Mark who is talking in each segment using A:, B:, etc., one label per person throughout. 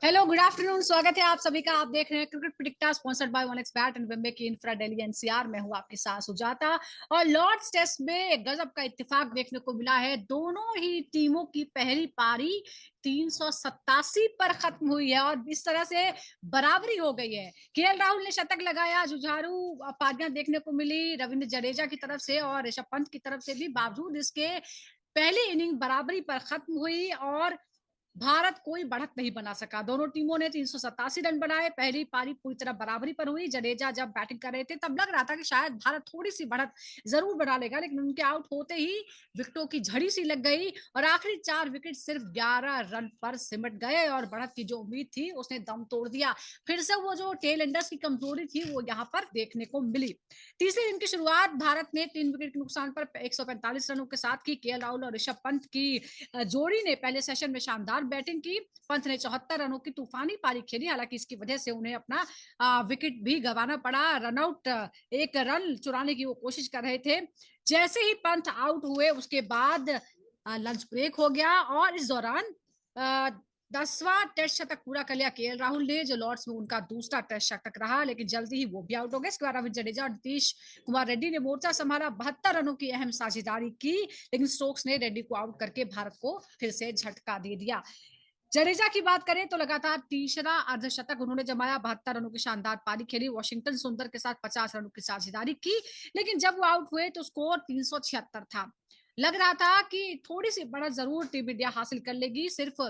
A: Hello, good afternoon. स्वागत है आप सभी का। आप देख रहे हैं cricket predictor sponsored by one xbat and वेम्बे की इंफ्रा दिल्ली एनसीआर। मैं हूं आपके साथ सुजाता। और लॉर्ड्स टेस्ट में गजब का इत्तेफाक देखने को मिला है। दोनों ही टीमों की पहली पारी 387 पर खत्म हुई है और इस तरह से बराबरी हो गई है। केएल राहुल ने शतक लगाया, जुझारू पारियां देखने को मिली रविंद्र जडेजा की तरफ से और ऋषभ पंत की तरफ से भी। बावजूद इसके पहली इनिंग बराबरी पर खत्म हुई और भारत कोई बढ़त नहीं बना सका। दोनों टीमों ने 387 रन बनाए। पहली पारी पूरी तरह बराबरी पर हुई। जडेजा जब बैटिंग कर रहे थे तब लग रहा था कि शायद भारत थोड़ी सी बढ़त जरूर बना लेगा, लेकिन उनके आउट होते ही विकेटों की झड़ी सी लग गई और आखिरी 4 विकेट सिर्फ 11 रन पर सिमट गए और बढ़त की जो उम्मीद थी उसने दम तोड़ दिया। फिर से वो जो टेल एंडर्स की कमजोरी थी वो यहाँ पर देखने को मिली। तीसरी इनिंग की शुरुआत भारत ने 3 विकेट के नुकसान पर 145 रनों के साथ की। केएल राहुल और ऋषभ पंत की जोड़ी ने पहले सेशन में शानदार बैटिंग की। पंत ने 74 रनों की तूफानी पारी खेली। हालांकि इसकी वजह से उन्हें अपना विकेट भी गंवाना पड़ा। रनआउट एक रन चुराने की वो कोशिश कर रहे थे। जैसे ही पंत आउट हुए उसके बाद लंच ब्रेक हो गया और इस दौरान 10वां टेस्ट शतक पूरा कर लिया केएल राहुल ने, जो लॉर्ड्स में उनका दूसरा टेस्ट शतक रहा, लेकिन जल्दी ही वो भी आउट हो गए। इसके बाद रविंद्र जडेजा और नीतीश कुमार रेड्डी ने मोर्चा संभाला। 72 रनों की अहम साझेदारी की, लेकिन स्टोक्स ने रेड्डी को आउट करके भारत को फिर से झटका दे दिया। जडेजा की बात करें तो लगातार तीसरा अर्धशतक उन्होंने जमाया। 72 रनों की शानदार पारी खेली। वॉशिंगटन सुंदर के साथ 50 रनों की साझेदारी की, लेकिन जब वो आउट हुए तो स्कोर 376 था। लग रहा था कि थोड़ी सी बढ़त जरूर टीम इंडिया हासिल कर लेगी। सिर्फ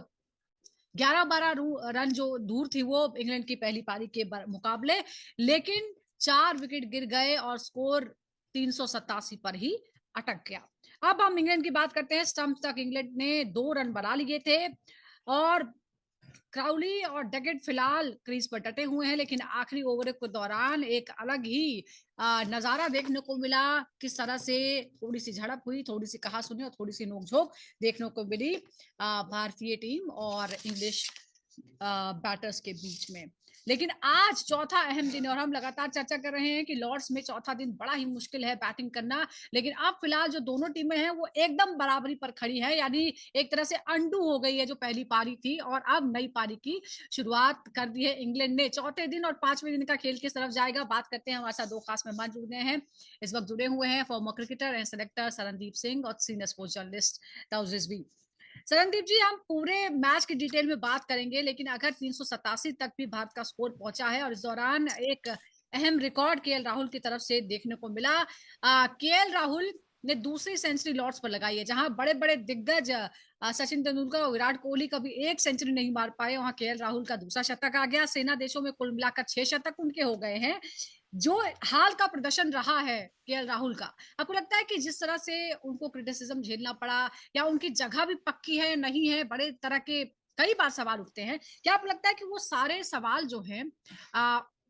A: 11-12 रन जो दूर थी वो इंग्लैंड की पहली पारी के मुकाबले, लेकिन 4 विकेट गिर गए और स्कोर 387 पर ही अटक गया। अब हम इंग्लैंड की बात करते हैं। स्टंप तक इंग्लैंड ने 2 रन बना लिए थे और क्राउली और डगेट फिलहाल क्रीज पर डटे हुए हैं, लेकिन आखिरी ओवर के दौरान एक अलग ही नजारा देखने को मिला। किस तरह से थोड़ी सी झड़प हुई, थोड़ी सी कहासुनी और थोड़ी सी नोकझोंक देखने को मिली भारतीय टीम और इंग्लिश बैटर्स के बीच में। लेकिन आज चौथा अहम दिन है और हम लगातार चर्चा कर रहे हैं कि लॉर्ड्स में चौथा दिन बड़ा ही मुश्किल है बैटिंग करना। लेकिन अब फिलहाल जो दोनों टीमें हैं वो एकदम बराबरी पर खड़ी है, यानी एक तरह से अंडू हो गई है जो पहली पारी थी और अब नई पारी की शुरुआत कर दी है इंग्लैंड ने। चौथे दिन और 5वें दिन का खेल किस तरफ जाएगा, बात करते हैं। हमारे साथ 2 खास मेहमान जुड़ गए हैं। इस वक्त जुड़े हुए हैं farmer cricketer and selector Sarandeep Singh और सीनियर स्पोर्ट्स जर्नलिस्ट ताउजिस भी। सरनदीप जी, हम पूरे मैच की डिटेल में बात करेंगे, लेकिन अगर 387 तक भी भारत का स्कोर पहुंचा है और इस दौरान एक अहम रिकॉर्ड केएल राहुल की तरफ से देखने को मिला। केएल राहुल ने दूसरी सेंचुरी लॉर्ड्स पर लगाई है। जहां बड़े बड़े दिग्गज सचिन तेंदुलकर और विराट कोहली कभी एक सेंचुरी नहीं मार पाए, वहां केएल राहुल का दूसरा शतक आ गया। सेना देशों में कुल मिलाकर 6 शतक उनके हो गए हैं। जो हाल का प्रदर्शन रहा है केएल राहुल का, आपको लगता है कि जिस तरह से उनको क्रिटिसिज्म झेलना पड़ा या उनकी जगह भी पक्की है नहीं है, बड़े तरह के कई बार सवाल उठते हैं, क्या आपको लगता है कि वो सारे सवाल जो हैं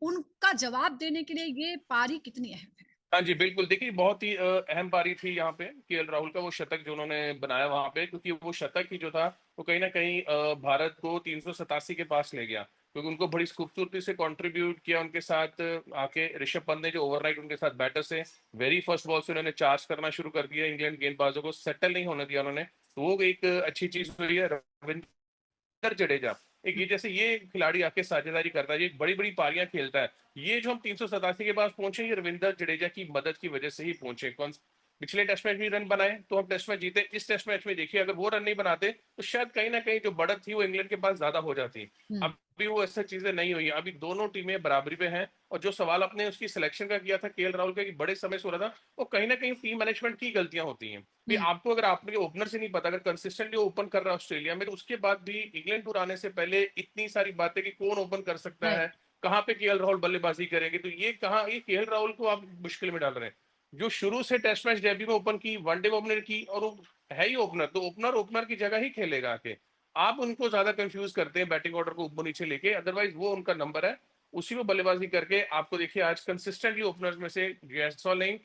A: उनका जवाब देने के लिए ये पारी कितनी अहम है?
B: हाँ जी, बिल्कुल। देखिए, बहुत ही अहम पारी थी यहाँ पे केएल राहुल का वो शतक जो उन्होंने बनाया वहाँ पे, क्योंकि वो शतक ही जो था वो कहीं न कहीं भारत को 387 के पास ले गया। क्योंकि उनको बड़ी खूबसूरती से कंट्रीब्यूट किया उनके साथ आके ऋषभ पंत ने, जो ओवरनाइट उनके साथ बैटर से वेरी फर्स्ट बॉल से उन्होंने चार्ज करना शुरू कर दिया। इंग्लैंड गेंदबाजों को सेटल नहीं होने दिया उन्होंने। तो वो एक अच्छी चीज़ हुई है। रविंद्र जडेजा, एक ये जैसे ये खिलाड़ी आके साझेदारी करता है, ये बड़ी-बड़ी पारियाँ खेलता है। ये जो हम 387 के पास पहुंचे, ये रविंद्र जडेजा की मदद की वजह से ही पहुंचे। कौन पिछले टेस्ट मैच में रन बनाए तो हम टेस्ट मैच जीते। इस टेस्ट मैच में देखिए, अगर वो रन नहीं बनाते तो शायद कहीं ना कहीं जो बढ़त थी वो इंग्लैंड के पास ज्यादा हो जाती।
A: हम्म।
B: अभी वो ऐसी चीजें नहीं हुई। अभी दोनों टीमें बराबरी पे हैं। और जो सवाल आपने उसकी सिलेक्शन का किया था केएल राहुल का, कि बड़े समय से हो रहा था, वो कहीं ना कहीं टीम मैनेजमेंट की गलतियां होती हैं। भी
A: हम्म।
B: आपको, अगर आपके ओपनर से नहीं पता, अगर कंसिस्टेंटली ओपन कर रहा है ऑस्ट्रेलिया में, तो उसके बाद भी इंग्लैंड टूर आने से पहले इतनी सारी बातें कि कौन ओपन कर सकता
A: राइट।
B: है, कहाँ पे केएल राहुल बल्लेबाजी करेंगे, तो ये कहाँ, ये केएल राहुल को आप मुश्किल में डाल रहे हैं। जो शुरू से टेस्ट मैच डेब्यू में ओपन की, वनडे ओपनर की, और वो है ही ओपनर, तो ओपनर ओपनर की जगह ही खेलेगा आके। आप उनको ज्यादा कंफ्यूज करते हैं बैटिंग ऑर्डर को ऊपर नीचे लेके, अदरवाइज वो उनका नंबर है। उसी में बल्लेबाजी करके आपको देखिए आज कंसिस्टेंटली ओपनर्स में से जैसवाल नहीं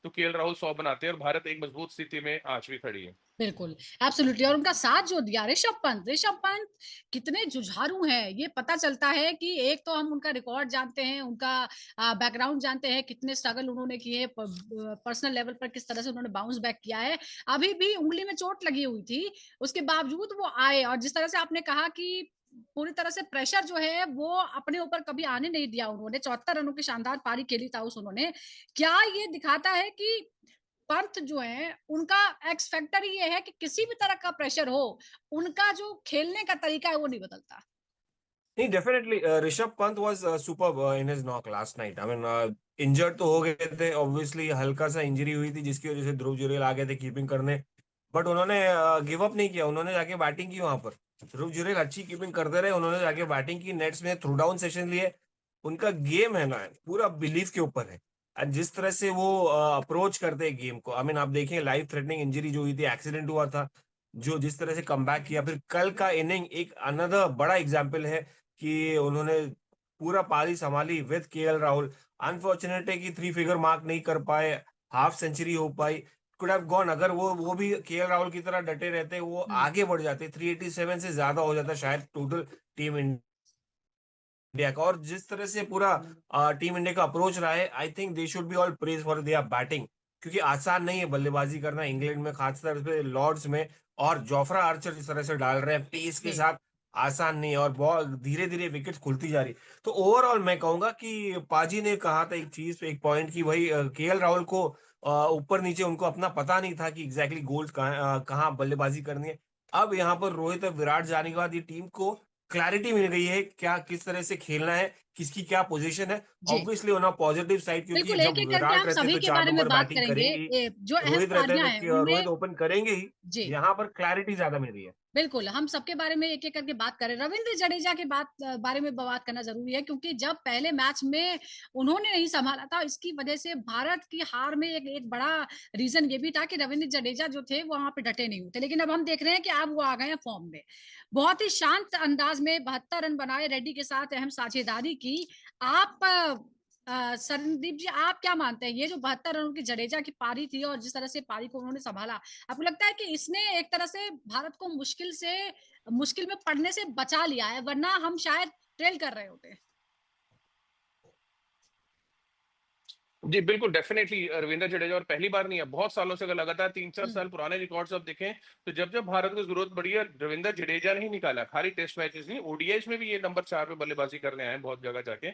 B: तो केएल राहुल 100 बनाते हैं और भारत एक मजबूत स्थिति में आज भी खड़ी है।
A: बिल्कुल, एब्सोल्युटली। और उनका साथ जो दिया ऋषभ पंत कितने जुझारू हैं, ये पता चलता है कि एक तो हम उनका रिकॉर्ड जानते हैं, उनका बैकग्राउंड जानते हैं, कितने स्ट्रगल उन्होंने किए पर्सनल लेवल पर, किस तरह से उन्होंने बाउंस बैक किया है। अभी भी उंगली में चोट लगी हुई थी, उसके बावजूद वो आए। और जिस तरह से आपने कहा कि पूरी तरह से प्रेशर जो है वो अपने ऊपर कभी आने नहीं दिया उन्होंने। 74 रनों की शानदार पारी खेली था उस उन्होंने। क्या ये दिखाता है कि पंत जो है उनका एक्स फैक्टर ये है कि किसी भी तरह का प्रेशर हो, उनका जो खेलने का तरीका है वो नहीं बदलता।
C: नहीं, definitely Rishabh Pant was superb in his knock last night. I mean injured तो हो गए थे ऑब्वियसली, हल्का सा इंजरी हुई थी जिसकी वजह से ध्रुव जुरैल आ गए थे कीपिंग करने, बट उन्होंने गिव अप नहीं किया, उन्होंने जाके बैटिंग की वहां पर। ध्रुव जुरैल अच्छी कीपिंग करते रहे, उन्होंने जाके बैटिंग की, नेट्स में थ्रू डाउन सेशन लिए। उनका गेम है ना पूरा बिलीफ के ऊपर है। और जिस तरह से वो अप्रोच करते हैं गेम को, आई मीन आप देखें लाइफ थ्रेटनिंग इंजरी जो हुई थी, एक्सीडेंट हुआ था, जो जिस तरह से कमबैक किया, फिर कल का इनिंग एक अनदर बड़ा एग्जाम्पल है कि उन्होंने पूरा पारी संभाली विद केएल राहुल। अनफॉर्चुनेट है कि थ्री फिगर मार्क नहीं कर पाए, हाफ सेंचुरी हो पाई, कुड हैव गॉन। अगर वो भी केएल राहुल की तरह डटे रहते, वो
A: हम्म,
C: आगे बढ़ जाते, 387 से ज्यादा हो जाता शायद टोटल टीम इंडिया का। और जिस तरह से पूरा टीम इंडिया का अप्रोच रहा है, I think they should be all praise for their batting, क्योंकि आसान नहीं है बल्लेबाजी करना इंग्लैंड में, खासतौर पे लॉर्ड्स में। और जोफ्रा आर्चर जिस तरह से डाल रहे हैं पेस के
A: जी
C: साथ, आसान नहीं है, और बहुत धीरे धीरे विकेट खुलती जा रही। तो ओवरऑल मैं कहूंगा कि पाजी ने कहा था एक चीज, एक पॉइंट की, भाई केएल राहुल को ऊपर नीचे उनको अपना पता नहीं था कि एग्जैक्टली गोल्स कहाँ बल्लेबाजी करनी है। अब यहाँ पर रोहित और विराट जाने के बाद ये टीम को क्लैरिटी मिल गई है क्या किस तरह से खेलना है, किसकी क्या पोजीशन है।
A: जी
C: obviously on a positive side, क्योंकि
A: बिल्कुल, एक
C: जब
A: एक करके
C: विराट
A: हम
C: रहते हैं
A: सभी
C: तो
A: के
C: चार
A: बारे में
C: नंबर
A: बात
C: बैटिंग
A: करेंगे।
C: करेंगे ही,
A: जो अहम
C: रोहित रहते हैं
A: पारियां हैं
C: तो
A: उनमें।
C: रोहित ओपन करेंगे ही।
A: जी
C: यहाँ पर क्लैरिटी ज्यादा मिल रही है।
A: बिल्कुल, हम सबके बारे में एक-एक करके बात करें। रवींद्र जडेजा के बारे में बात करना ज़रूरी है, क्योंकि जब पहले मैच में उन्होंने नहीं सँभाला था, इसकी वजह से भारत की हार में एक एक बड़ा रीज़न ये भी था कि रवींद्र जडेजा जो थे, वो वहाँ पे डटे नहीं होते। लेकिन अब हम देख रहे हैं कि अब वो आ गए हैं फ़ॉर्म में। बहुत ही शांत अंदाज में 72 रन बनाए, रेड्डी के साथ अहम साझेदारी की। आप संदीप जी, आप क्या मानते हैं, ये जो 72 रनों की जडेजा की पारी थी और जिस तरह से पारी को उन्होंने सँभाला, आपको लगता है कि इसने एक तरह से भारत को मुश्किल में पड़ने से बचा लिया है, वरना हम शायद ट्रेल कर रहे होते?
B: जी बिल्कुल, डेफिनेटली रविंद्र जडेजा, और पहली बार नहीं है, बहुत सालों से, अगर लगातार 3-4
A: हम्म,
B: साल पुराने रिकॉर्ड्स आप देखें, तो जब जब भारत को जरूरत पड़ी है, रविंद्र जडेजा ने ही निकाला। खाली टेस्ट मैचेस नहीं, ओडीआईज में भी ये नंबर 4 पे बल्लेबाजी करने आए हैं बहुत जगह जाके।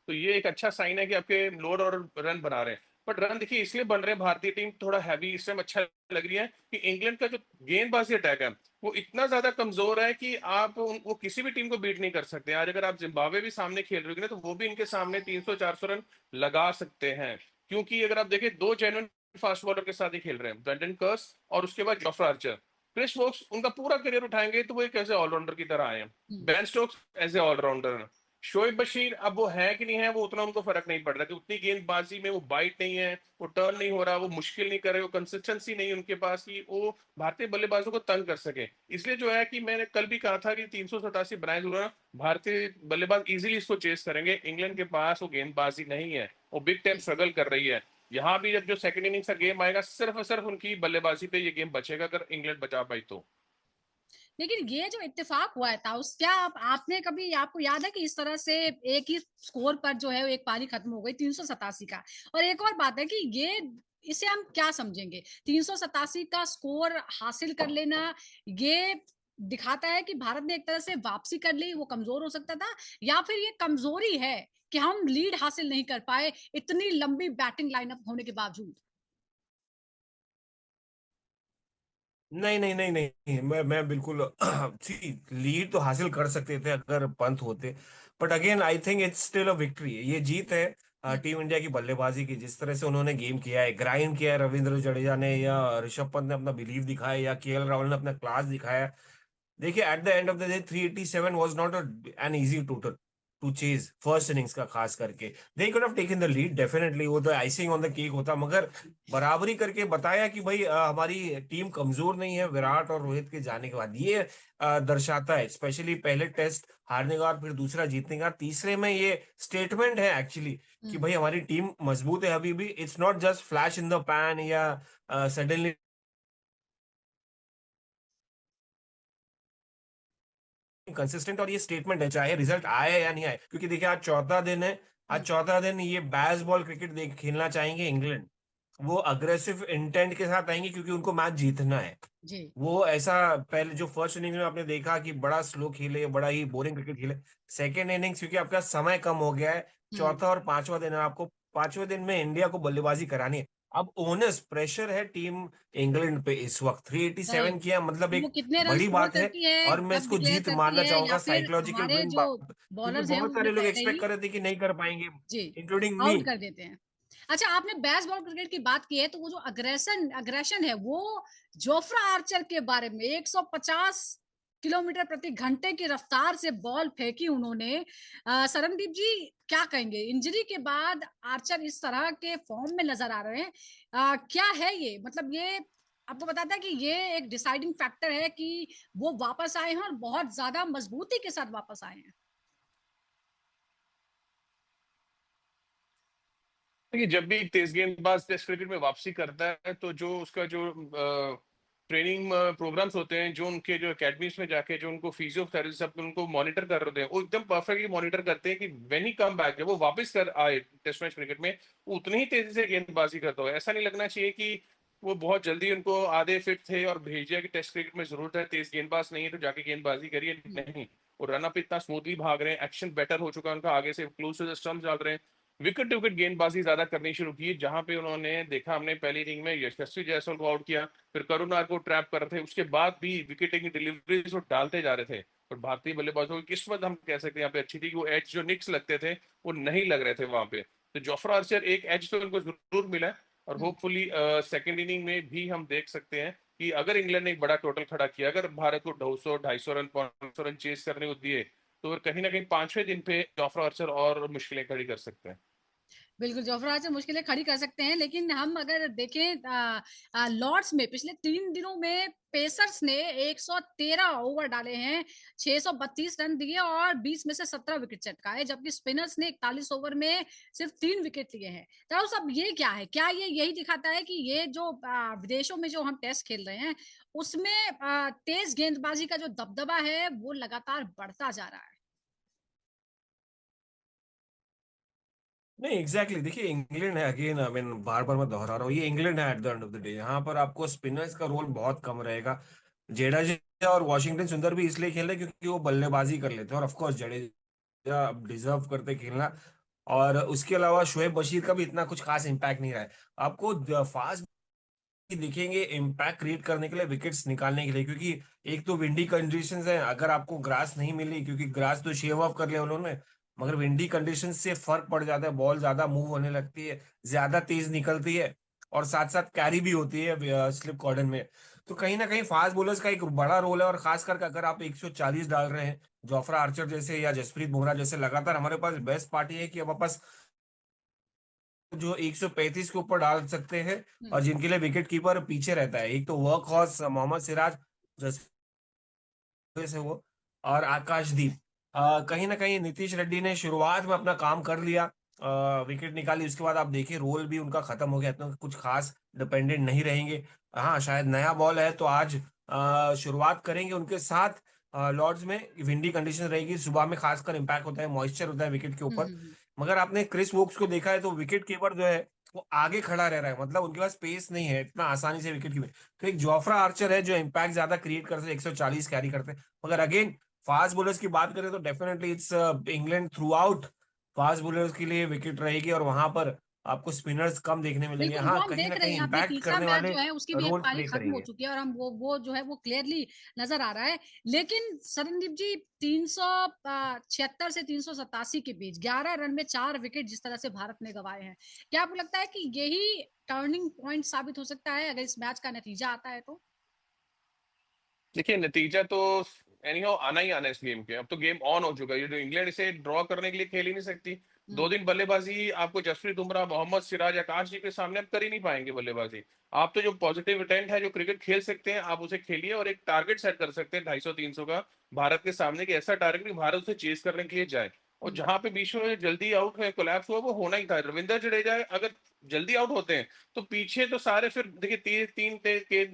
B: तो ये एक अच्छा साइन है कि आपके लोड और रन बना रहे हैं। बट रन देखिए इसलिए बन रहे हैं, भारतीय टीम थोड़ा हैवी इस टाइम अच्छा लग रही है कि इंग्लैंड का जो गेंदबाजी अटैक है वो इतना ज्यादा कमजोर है कि वो किसी भी टीम को बीट नहीं कर सकते। आज अगर आप जिम्बाब्वे भी सामने खेल रहे हो ना, तो वो भी इनके सामने 300-400 रन लगा सकते हैं। क्योंकि अगर आप देखें, दो जेन्युइन फास्ट बॉलर के साथ ही खेल रहे हैं, ब्रेंडन कर्स और उसके बाद जोफ्रा आर्चर। क्रिस वोक्स उनका पूरा करियर उठाएंगे तो वो एक ऐसे ऑलराउंडर की तरह आए हैं।
A: हम्म।
B: Ben Stokes as a allrounder. Shoaib Bashir अब वो है कि नहीं है, वो उतना उनको फर्क नहीं पड़ रहा कि उतनी गेंदबाजी में वो बाइट नहीं है, वो टर्न नहीं हो रहा, वो मुश्किल नहीं कर रहे, वो कंसिस्टेंसी नहीं उनके पास कि वो भारतीय बल्लेबाजों को तंग कर सके। इसलिए जो है कि मैंने कल भी कहा था कि 387 बनाए जरूर, भारतीय बल्लेबाज इजीली इसको चेस करेंगे। इंग्लैंड के पास वो गेंदबाजी नहीं है, वो बिग टाइम स्ट्रगल कर रही है। यहाँ भी जब जो सेकंड इनिंग्स का गेम आएगा, सिर्फ और सिर्फ उनकी बल्लेबाजी पे ये गेम बचेगा, अगर इंग्लैंड बचा पाई तो।
A: लेकिन ये जो इत्तेफाक हुआ है था उस क्या आपने कभी, आपको याद है कि इस तरह से एक ही स्कोर पर जो है एक पारी खत्म हो गई 387 का? और एक और बात है कि ये, इसे हम क्या समझेंगे? 387 का स्कोर हासिल कर लेना, ये दिखाता है कि भारत ने एक तरह से वापसी कर ली, वो कमजोर हो सकता था, या फिर ये कमजोरी है कि हम लीड हासिल नहीं कर पाए इतनी लंबी बैटिंग लाइनअप होने के बावजूद?
C: नहीं नहीं नहीं नहीं, मैं बिल्कुल सी लीड तो हासिल कर सकते थे अगर पंत होते, but again I think it's still a victory. ये जीत है
A: हम्म,
C: टीम इंडिया की बल्लेबाजी की, जिस तरह से उन्होंने गेम किया है, ग्राइंड किया है रविंद्र जडेजा ने, या ऋषभ पंत ने अपना बिलीव दिखाया, या केएल राहुल ने अपना क्लास दिखाया। देखिए eight the end of the day 387 was not an easy total two chase first innings का, खास करके they could have taken the lead definitely, वो तो आइसिंग ऑन द केक होता, मगर बराबरी करके बताया कि भाई हमारी टीम कमजोर नहीं है विराट और रोहित के जाने के बाद। ये दर्शाता है, स्पेशली पहले टेस्ट हारने का और फिर दूसरा जीतने का, तीसरे में ये स्टेटमेंट है एक्चुअली कि
A: हम्म।
C: भाई हमारी टीम मजबूत है अभी भी। It's not just flash in the pan या सडनली कंसिस्टेंट, और ये स्टेटमेंट है चाहे रिजल्ट आए या नहीं आए, क्योंकि देखिए आज चौथा दिन है, आज
A: हम्म,
C: चौथा दिन ये बैस बॉल क्रिकेट देख खेलना चाहेंगे इंग्लैंड। वो अग्रेसिव इंटेंट के साथ आएंगे क्योंकि उनको मैच जीतना है।
A: जी।
C: वो ऐसा पहले जो फर्स्ट इनिंग्स में आपने देखा कि बड़ा स्लो खेले, बड़ा ही बोरिंग क्रिकेट खेले। सेकेंड इनिंग्स क्योंकि आपका समय कम हो गया है,
A: हम्म।
C: चौथा और पांचवा दिन है, आपको पांचवें दिन में इंडिया को बल्लेबाजी करानी है। अब ओनस प्रेशर है टीम इंग्लैंड पे इस वक्त।
A: सही।
C: 387 किया मतलब
A: वो
C: एक
A: कितने रन
C: बड़ी
A: स्कोर
C: बात है।
A: करती है,
C: और मैं
A: कब
C: इसको
A: डिक्लेयर
C: जीत
A: करती
C: मानना
A: है, या
C: चाहूंगा,
A: फिर
C: साइकोलॉजिकल
A: हमारे
C: विन
A: जो
C: बात, क्योंकि
A: बॉलर्स हैं
C: बहुत
A: उन्हें
C: सारे लोग
A: पहले
C: एक्सपेक्ट
A: ही
C: कर रहे थे कि नहीं कर पाएंगे,
A: जी
C: इंक्लूडिंग मी।
A: आउट कर देते हैं। अच्छा, आपने बेस्ट बॉल क्रिकेट की बात की है, तो वो जो अग्रेशन है वो जोफ्रा आर्चर के बारे में 150 किलोमीटर प्रति घंटे की रफ्तार से बॉल फेंकी उन्होंने। सरनदीप जी, क्या कहेंगे इंजरी के बाद आर्चर इस तरह के फॉर्म में नजर आ रहे हैं? क्या है ये, मतलब ये आपको बताता है कि ये एक डिसाइडिंग फैक्टर है कि वो वापस आए हैं और बहुत ज्यादा मजबूती के साथ वापस आए हैं?
B: देखिए, जब भी एक तेज गेंदबाज टेस्ट क्रिकेट में वापसी करता है तो जो उसका जो ट्रेनिंग प्रोग्राम्स होते हैं, जो उनके जो एकेडमीज में जाके जो उनको फिजियोथेरेपिस्ट सब उनको मॉनिटर कर रहे हैं, वो एकदम परफेक्टली मॉनिटर करते हैं कि व्हेन ही कम बैक, जब वो वापस कर आए टेस्ट मैच क्रिकेट में, वो उतनी ही तेजी से गेंदबाजी करता हो। ऐसा नहीं लगना चाहिए कि वो बहुत जल्दी उनको आधे फिट थे और भेज दिया कि टेस्ट क्रिकेट में जरूरत है, तेज गेंदबाज नहीं है तो जाके गेंदबाजी करिए।
A: हम्म।
B: नहीं, वो रन अप इतना स्मूथली भाग रहे हैं, एक्शन बेटर हो चुका है उनका, आगे से क्लोज टू द स्टंप्स डाल रहे हैं, विकेट टू विकेट गेंदबाजी ज्यादा करनी शुरू की। जहां पे उन्होंने देखा, हमने पहली इनिंग में यशस्वी जायसवाल को आउट किया, फिर करुणार को ट्रैप कर रहे थे, उसके बाद भी विकेट टेकिंग डिलीवरीज वो डालते जा रहे थे। और भारतीय बल्लेबाजों की किस्मत हम कह सकते हैं यहाँ पे अच्छी थी कि वो एज जो निक्स लगते थे वो नहीं लग रहे थे वहां पे। तो जोफ्रा आर्चर एक एज तो उनको जरूर मिला है, और
A: हम्म।
B: होपफुली सेकेंड इनिंग में भी हम देख सकते हैं कि अगर इंग्लैंड ने एक बड़ा टोटल खड़ा किया, अगर भारत को 200 250 रन 500 रन चेस करने को दिए, तो फिर कहीं ना कहीं पांचवें दिन पे जोफ्रा आर्चर और मुश्किलें खड़ी कर सकते हैं।
A: बिल्कुल, जोफ्रा से मुश्किलें खड़ी कर सकते हैं, लेकिन हम अगर देखें लॉर्ड्स में पिछले 3 दिनों में पेसर्स ने 113 ओवर डाले हैं, 632 रन दिए और 20 में से 17 विकेट चटकाए, जबकि स्पिनर्स ने 41 ओवर में सिर्फ 3 विकेट लिए हैं। तो सब ये क्या है, क्या ये यही दिखाता है कि ये जो विदेशों में जो हम टेस्ट खेल रहे हैं उसमें तेज गेंदबाजी का जो दबदबा है वो लगातार बढ़ता जा रहा है?
C: नहीं एग्जैक्टली देखिए, इंग्लैंड है अगेन, आई मीन बार बार मैं दोहरा रहा हूँ, ये इंग्लैंड है eight the end of the day. यहाँ पर आपको स्पिनर्स का रोल बहुत कम रहेगा। जडेजा और वॉशिंगटन सुंदर भी इसलिए खेल रहे हैं क्योंकि वो बल्लेबाजी कर लेते हैं, और ऑफ कोर्स जडेजा डिजर्व करते खेलना। और उसके अलावा शोएब बशीर का भी इतना कुछ खास इम्पैक्ट नहीं रहा है। आपको फास्ट दिखेंगे इम्पैक्ट क्रिएट करने के लिए, विकेट्स निकालने के लिए, क्योंकि एक तो विंडी कंडीशंस है, अगर आपको ग्रास नहीं मिली, क्योंकि ग्रास तो शेव ऑफ कर लिया उन्होंने, मगर विंडी कंडीशन से फर्क पड़ जाता है, बॉल ज्यादा मूव होने लगती है, ज्यादा तेज निकलती है, और साथ साथ कैरी भी होती है स्लिप कॉर्डन में। तो कहीं ना कहीं फास्ट बॉलर्स का एक बड़ा रोल है, और खास करके अगर आप 140 डाल रहे हैं जोफ्रा आर्चर जैसे या जसप्रीत बुमराह जैसे लगातार, हमारे पास बेस्ट पार्टी है कि हमारे पास जो 135 के ऊपर डाल सकते हैं, और
A: हम्म।
C: जिनके लिए विकेट कीपर पीछे रहता है, एक तो वर्क हॉर्स मोहम्मद सिराज जैसे वो, और आकाशदीप। कहीं ना कहीं नीतीश रेड्डी ने शुरुआत में अपना काम कर लिया, विकेट निकाली, उसके बाद आप देखिए रोल भी उनका खत्म हो गया, इतना कुछ खास डिपेंडेंट नहीं रहेंगे। हाँ शायद नया बॉल है तो आज शुरुआत करेंगे उनके साथ। लॉर्ड्स में विंडी कंडीशन रहेगी, सुबह में खासकर इम्पैक्ट होता है, मॉइस्चर होता है विकेट के ऊपर।
A: हम्म।
C: मगर आपने क्रिस वोक्स को देखा है तो विकेट कीपर जो है वो आगे खड़ा रह रहा है, मतलब उनके पास स्पेस नहीं है इतना आसानी से विकेट कीपर। तो एक जोफ्रा आर्चर है जो इम्पैक्ट ज्यादा क्रिएट करते हैं, 140 कैरी करते हैं। मगर अगेन फास्ट बॉलर्स की बात करें तो definitely it's England through out. Fast bowlers के लिए विकेट रहेगी, और वहां पर आपको स्पिनर्स कम देखने मिलेंगे।
A: बिल्कुल, वो
C: हाँ
A: हम
C: कहीं
A: देख
C: ना
A: रहे
C: कहीं
A: हैं, अभी
C: इम्पैक्ट
A: तीसरा
C: करने
A: मैच
C: वाले
A: जो है उसकी भी एक
C: रोल
A: पारी
C: प्ले
A: खत्म हो
C: करेंगे।
A: चुकी है और हम वो जो है वो क्लियरली नजर आ रहा है। लेकिन सरनदीप जी, 376 से 387 के बीच 11 रन में 4 विकेट जिस तरह से भारत ने गंवाए हैं, क्या आपको लगता है कि यही टर्निंग पॉइंट साबित हो सकता है अगर इस मैच का नतीजा आता है तो?
B: देखिए, नतीजा तो एनीहाउ आना ही आना है इस गेम के। अब तो गेम ऑन हो चुका है, ये जो इंग्लैंड इसे ड्रॉ करने के लिए खेल ही नहीं सकती। दो
A: हम्म।
B: दिन बल्लेबाजी आपको जसप्रीत बुमराह, मोहम्मद सिराज, आकाश जी के सामने आप कर ही नहीं पाएंगे बल्लेबाजी। आप तो जो पॉजिटिव इंटेंट है, जो क्रिकेट खेल सकते हैं, आप उसे खेलिए, और एक टारगेट सेट कर सकते हैं 250 300 का भारत के सामने, कि ऐसा टारगेट कि भारत उसे चेस करने के लिए जाए। और
A: हम्म।
B: जहां पे बीच में जल्दी आउट है, कोलैप्स हुआ, वो होना ही था। रविंद्र जडेजा अगर जल्दी आउट होते हैं तो पीछे तो सारे, फिर देखिए तीन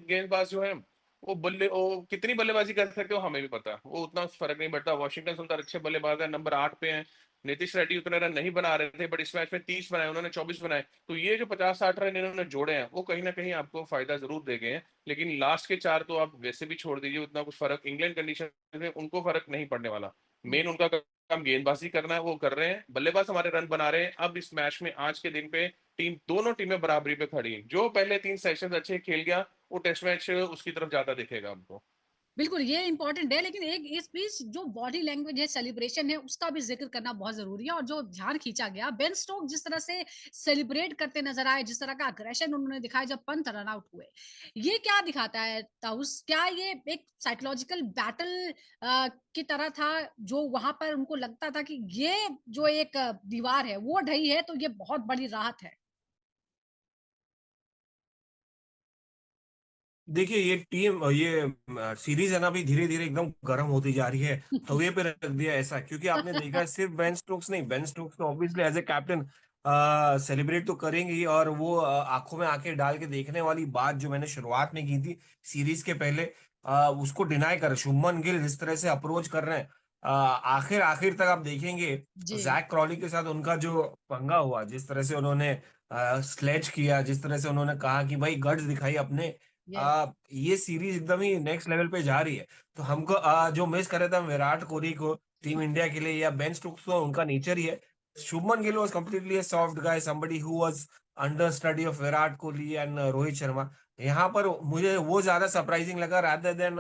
B: गेंदबाज जो है, वो कितनी बल्लेबाजी कर सकते हो हमें भी पता है, वो उतना फर्क नहीं पड़ता। वॉशिंगटन सुंदर अच्छे बल्लेबाज है, नंबर 8 पे हैं, नीतीश रेड्डी उतने रन नहीं बना रहे थे, बट इस मैच में 30 बनाए, उन्होंने 24 बनाए। तो ये जो 50-60 रन इन्होंने जोड़े हैं वो कहीं ना कहीं आपको फायदा जरूर दे गए हैं। लेकिन लास्ट के 4 तो आप वैसे भी छोड़ दीजिए, उतना कुछ फर्क इंग्लैंड कंडीशन में उनको फर्क नहीं पड़ने वाला। मेन उनका काम गेंदबाजी करना है, वो कर रहे हैं। बल्लेबाज हमारे रन बना रहे हैं। अब इस मैच में आज के दिन पे दोनों टीमें बराबरी पे खड़ी हैं। जो पहले 3 सेशन अच्छे खेल गया वो टेस्ट मैच उसकी तरफ ज्यादा दिखेगा हमको।
A: बिल्कुल ये इंपॉर्टेंट है, लेकिन एक इस बीच जो बॉडी लैंग्वेज है, सेलिब्रेशन है, उसका भी जिक्र करना बहुत जरूरी है। और जो ध्यान खींचा गया, बेन स्टोक जिस तरह से सेलिब्रेट करते नजर आए, जिस तरह का अग्रेशन उन्होंने दिखाया जब पंत रन आउट हुए, ये क्या दिखाता है ताउस? क्या ये एक साइकोलॉजिकल बैटल की तरह था, जो वहां पर उनको लगता था कि ये जो एक दीवार है वो ढही है तो ये बहुत बड़ी राहत है?
C: देखिए ये टीम ये सीरीज है ना अभी धीरे धीरे एकदम गर्म होती जा रही है। तवे पे रख दिया ऐसा, क्योंकि आपने देखा है सिर्फ बेन स्टोक्स नहीं, बेन स्टोक्स तो obviously as a captain celebrate तो करेंगे ही। और वो आंखों में आंखें डाल के देखने वाली बात जो मैंने शुरुआत में की थी सीरीज के पहले, उसको डिनाई कर स्युभमन गिल जिस तरह से अप्रोच कर रहे हैं, आखिर आखिर तक आप देखेंगे
A: जी।
C: जैक क्रॉली के साथ उनका जो पंगा हुआ, जिस तरह से उन्होंने स्लेज किया, जिस तरह से उन्होंने कहा कि भाई गट्स दिखाई अपने,
A: यस।
C: ये सीरीज एकदम ही नेक्स्ट लेवल पे जा रही है। तो हमको जो मिस कर रहे थे हम विराट कोहली को टीम इंडिया के लिए या बेन स्टोक्स को, उनका नेचर ही है। Shubman Gill was completely a soft guy, somebody who was under study of Virat Kohli and Rohit Sharma. यहाँ पर मुझे वो ज्यादा सरप्राइजिंग लगा रादर देन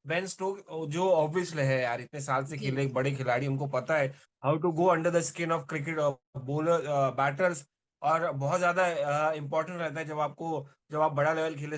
C: बेन स्टोक, जो ऑब्वियसली है यार, इतने साल से
A: जी।
C: खेले एक बड़े खिलाड़ी, उनको पता है how to go under the skin of cricket bowler batters. और बहुत ज्यादा इंपॉर्टेंट रहता है जब आप बड़ा लेवल खेले,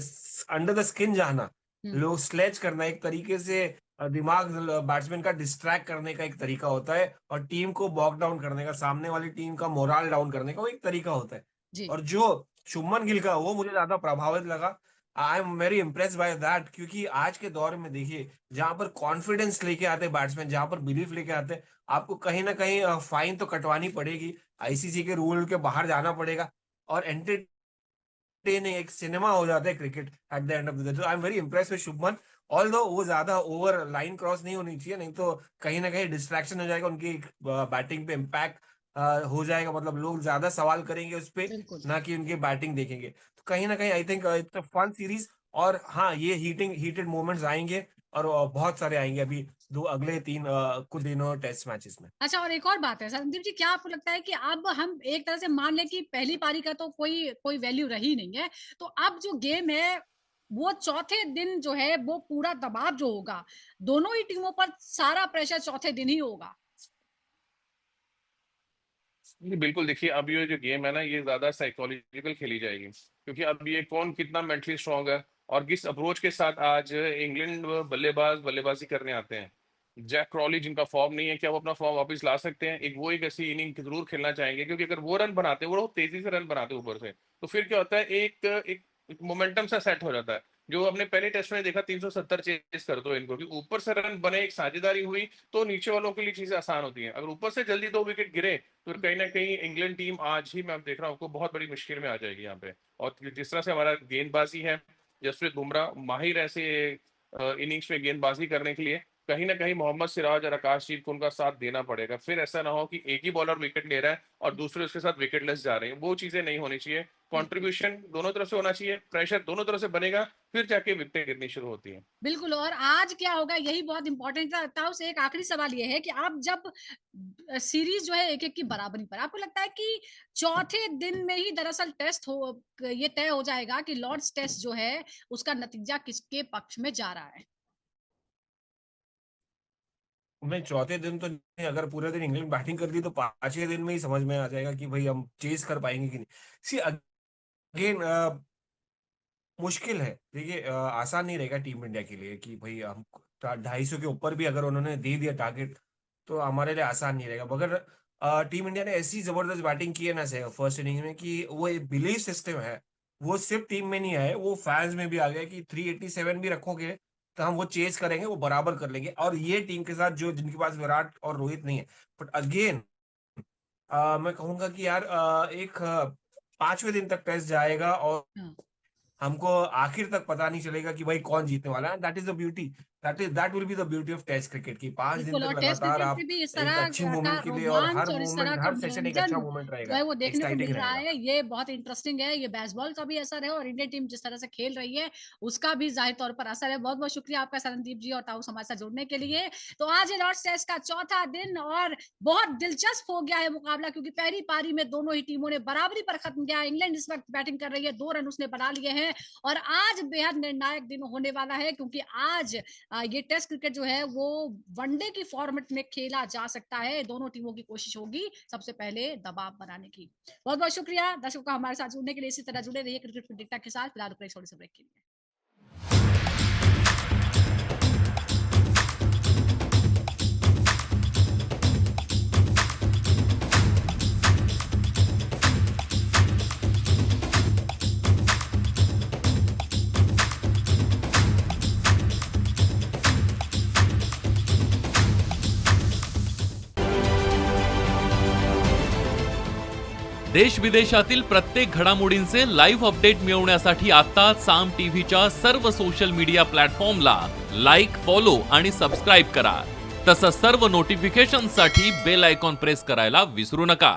C: अंडर द स्किन जाना,
A: हम्म।
C: लो स्लेज करना एक तरीके से दिमाग बैट्समैन का डिस्ट्रैक्ट करने का एक तरीका होता है, और टीम को बॉक डाउन करने का, सामने वाली टीम का मोराल डाउन करने का वो एक तरीका होता है।
A: जी।
C: और जो शुभमन गिल का वो मुझे ज्यादा प्रभावित लगा। आई am very impress by that, क्योंकि आज के दौर में देखिए जहां पर कॉन्फिडेंस लेके आते हैं बैट्समैन, जहां पर बिलीफ लेके आते हैं, आपको कहीं ना कहीं फाइन तो कटवानी पड़ेगी, आईसीसी के रूल के बाहर जाना पड़ेगा, और एंटरटेनिंग एक सिनेमा हो जाता है cricket at the end of the day. तो I am very impress with Shubman, although वो ज्यादा ओवर लाइन क्रॉस नहीं होनी चाहिए, नहीं तो कहीं ना कहीं डिस्ट्रैक्शन हो जाएगा, उनकी बैटिंग पे इम्पैक्ट हो जाएगा, मतलब लोग ज्यादा सवाल करेंगे उस पे,
A: बिल्कुल।
C: ना कि उनकी बैटिंग देखेंगे। तो कहीं ना कहीं I think it's a fun series. और हाँ, ये हीटेड मोमेंट्स आएंगे, और बहुत सारे आएंगे अभी अगले कुछ दिनों टेस्ट मैचेस में।
A: अच्छा, और एक और बात है संदीप जी, क्या आपको लगता है कि अब हम एक तरह से मान लें कि पहली पारी का तो कोई कोई वैल्यू रही नहीं है, तो अब जो गेम है वो चौथे दिन जो है वो पूरा दबाव जो होगा, दोनों ही टीमों पर सारा प्रेशर चौथे दिन ही होगा?
B: जी बिल्कुल। देखिए अब ये जो गेम है ना ये ज्यादा साइकोलॉजिकल खेली जाएगी, क्योंकि अब ये कौन कितना मेंटली स्ट्रांग है और किस अप्रोच के साथ आज इंग्लैंड बल्लेबाज बल्लेबाजी करने आते हैं। जैक क्रॉली जिनका फॉर्म नहीं है, क्या वो अपना फॉर्म वापस ला सकते हैं? एक ऐसी इनिंग जरूर खेलना चाहेंगे, क्योंकि अगर वो रन बनाते हैं, वो बहुत तेजी से रन बनाते हैं ऊपर से, तो फिर क्या होता है, एक मोमेंटम सा सेट हो जाता है। जो हमने पहले टेस्ट में देखा 370 चेस कर दो इनको, कि ऊपर से रन बने, एक साझेदारी हुई, तो नीचे वालों के लिए चीजें आसान होती हैं। अगर ऊपर से जल्दी 2 विकेट गिरे तो कहीं ना कहीं इंग्लैंड टीम आज ही मैं देख रहा हूँ बहुत बड़ी मुश्किल में आ जाएगी यहाँ पे। और जिस तरह से हमारा गेंदबाजी है, जसप्रीत बुमराह माहिर ऐसे इनिंग्स में गेंदबाजी करने के लिए, कहीं ना कहीं मोहम्मद सिराज और आकाशदीप को उनका साथ देना पड़ेगा। फिर ऐसा ना हो कि एक ही बॉलर विकेट ले रहा है और दूसरे उसके साथ विकेटलेस जा रहे हैं, वो चीजें नहीं होनी चाहिए। कंट्रीब्यूशन दोनों तरफ से होना चाहिए, प्रेशर दोनों तरफ से बनेगा, फिर जाके विकेटें गिरनी शुरू होती हैं।
A: बिल्कुल। और आज क्या होगा यही बहुत इंपॉर्टेंट था उसे। एक आखिरी सवाल ये है कि आप जब सीरीज जो है एक एक की बराबरी पर, आपको लगता है कि चौथे दिन में ही दरअसल टेस्ट हो, ये तय हो जाएगा कि लॉर्ड्स टेस्ट जो है उसका नतीजा किसके पक्ष में जा रहा है?
C: नहीं, चौथे दिन तो नहीं, अगर पूरे दिन इंग्लैंड बैटिंग कर दी तो पांचवें दिन में ही समझ में आ जाएगा कि भाई हम चेज कर पाएंगे कि नहीं। सी अगेन मुश्किल है, देखिए आसान नहीं रहेगा टीम इंडिया के लिए कि भाई हम 250 के ऊपर भी अगर उन्होंने दे दिया टारगेट तो हमारे लिए आसान नहीं रहेगा। मगर टीम इंडिया ने ऐसी जबरदस्त बैटिंग की है ना फर्स्ट इनिंग में, कि वो एक बिलीफ सिस्टम है, वो सिर्फ टीम में नहीं है, वो फैंस में भी आ गया कि 387 भी रखोगे तो हम वो चेज करेंगे, वो बराबर कर लेंगे। और ये टीम के साथ जो जिनके पास विराट और रोहित नहीं है, बट अगेन मैं कहूंगा कि यार एक पांचवें दिन तक टेस्ट जाएगा और
A: हाँ।
C: हमको आखिर तक पता नहीं चलेगा कि भाई कौन जीतने वाला है। That is the beauty, that will be the beauty of test cricket की 5 दिन
A: बिल्कुल,
C: तक
A: और टेस्ट
C: लगातार
A: क्रिकेट
C: आप
A: में भी इस
C: एक
A: तरह
C: अच्छी
A: का
C: मोमेंट के लिए और
A: रोमांच
C: हर
A: और इस तरह
C: मोमेंट
A: का
C: हर सेशन एक अच्छा
A: मनोरंजन
C: मोमेंट
A: जो
C: रहेगा,
A: है वो देखने को
C: एक्साइटिंग
A: मिल रहा
C: रहेगा।
A: है, ये बहुत इंटरेस्टिंग है। ये बेसबॉल का भी असर है और इंडियन टीम जिस तरह से खेल रही है, उसका भी ज़ाहिर तौर पर असर है। बहुत-बहुत शुक्रिया आपका शरणदीप जी और ताऊस हमारे साथ जुड़ने के लिए। तो आज ये लॉर्ड्स टेस्ट का चौथा दिन और बहुत दिलचस्प हो गया है मुकाबला, क्योंकि पहली पारी में दोनों ही टीमों ने बराबरी पर खत्म किया। इंग्लैंड इस वक्त बैटिंग कर रही है, 2 रन उसने बना लिए हैं और आज बेहद निर्णायक दिन होने वाला है, क्योंकि आज ये टेस्ट क्रिकेट जो है वो वनडे की फॉर्मेट में खेला जा सकता है। दोनों टीमों की कोशिश होगी सबसे पहले दबाव बनाने की। बहुत बहुत शुक्रिया दर्शकों का हमारे साथ जुड़ने के लिए। इसी तरह जुड़े रहिए क्रिकेट प्रेडिक्टर के साथ। फिलहाल छोटे से ब्रेक के लिए।
D: देश विदेशातील प्रत्येक घडामोडींचे लाईव्ह अपडेट मिळवण्यासाठी आता साम टीव्हीच्या सर्व सोशल मीडिया प्लॅटफॉर्मला लाईक, फॉलो आणि सबस्क्राईब करा. तसंच सर्व नोटिफिकेशनसाठी बेल आयकॉन प्रेस करायला विसरू नका.